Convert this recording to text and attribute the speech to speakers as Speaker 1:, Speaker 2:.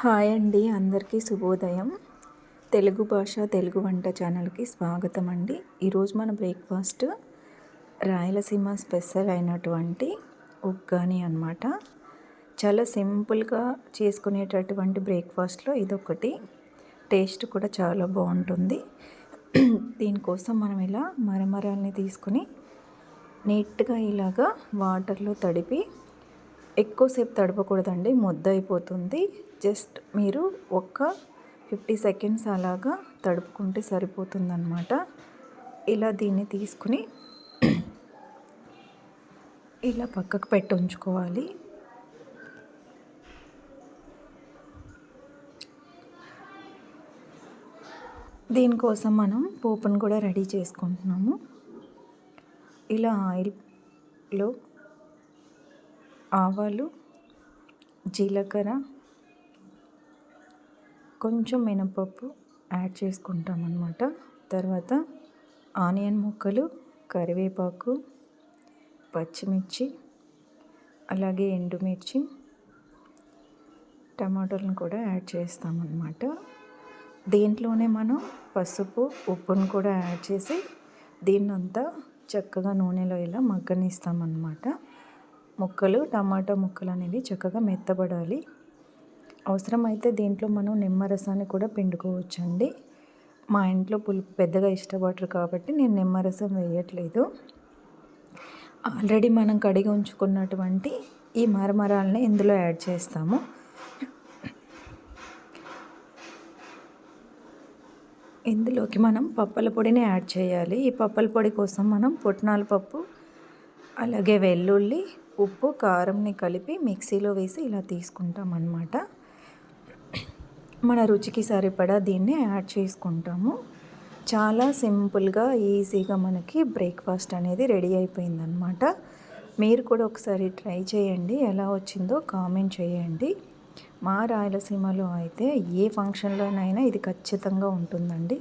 Speaker 1: Hi అండి, అందరికీ శుభోదయం. తెలుగు భాష తెలుగు వంట ఛానల్కి స్వాగతం అండి. ఈరోజు మన బ్రేక్ఫాస్ట్ రాయలసీమ స్పెషల్ అయినటువంటి ఉగ్గాని అన్నమాట. చాలా సింపుల్గా చేసుకునేటటువంటి బ్రేక్ఫాస్ట్లో ఇదొకటి. టేస్ట్ కూడా చాలా బాగుంటుంది. దీనికోసం మనం ఇలా మరమరాల్ని తీసుకొని నీట్గా ఇలాగా వాటర్లో తడిపి, ఎక్కువసేపు తడపకూడదండి, ముద్ద అయిపోతుంది. జస్ట్ మీరు ఒక 50 సెకండ్స్ అలాగా తడుపుకుంటే సరిపోతుందన్నమాట. ఇలా దీన్ని తీసుకుని ఇలా పక్కకు పెట్టి ఉంచుకోవాలి. దీనికోసం మనం పోపును కూడా రెడీ చేసుకుంటున్నాము. ఇలా ఆయిల్లో ఆవాలు, జీలకర్ర, కొంచెం మినపప్పు యాడ్ చేసుకుంటామన్నమాట. తర్వాత ఆనియన్ ముక్కలు, కరివేపాకు, పచ్చిమిర్చి, అలాగే ఎండుమిర్చి, టమాటోలను కూడా యాడ్ చేస్తామన్నమాట. దీంట్లోనే మనం పసుపు, ఉప్పును కూడా యాడ్ చేసి దీన్నంతా చక్కగా నూనెలో ఇలా మగ్గనిస్తామన్నమాట. టమాటా ముక్కలు అనేవి చక్కగా మెత్తబడాలి. అవసరమైతే దీంట్లో మనం నిమ్మరసాన్ని కూడా పిండుకోవచ్చండి. మా ఇంట్లో పులుపు పెద్దగా ఇష్టపడరు కాబట్టి నేను నిమ్మరసం వేయట్లేదు. ఆల్రెడీ మనం కడిగి ఉంచుకున్నటువంటి ఈ మరమరాలని ఇందులో యాడ్ చేస్తాము. ఇందులోకి మనం పప్పల పొడిని యాడ్ చేయాలి. ఈ పప్పల పొడి కోసం మనం పుట్నాల పప్పు, అలాగే వెల్లుల్లి, ఉప్పు, కారంని కలిపి మిక్సీలో వేసి ఇలా తీసుకుంటాం అన్నమాట. మన రుచికి సరిపడా దీన్ని యాడ్ చేసుకుంటాము. చాలా సింపుల్గా, ఈజీగా మనకి బ్రేక్ఫాస్ట్ అనేది రెడీ అయిపోయిందనమాట. మీరు కూడా ఒకసారి ట్రై చేయండి, ఎలా వచ్చిందో కామెంట్ చేయండి. మా రాయలసీమలో అయితే ఏ ఫంక్షన్లోనైనా ఇది ఖచ్చితంగా ఉంటుందండి.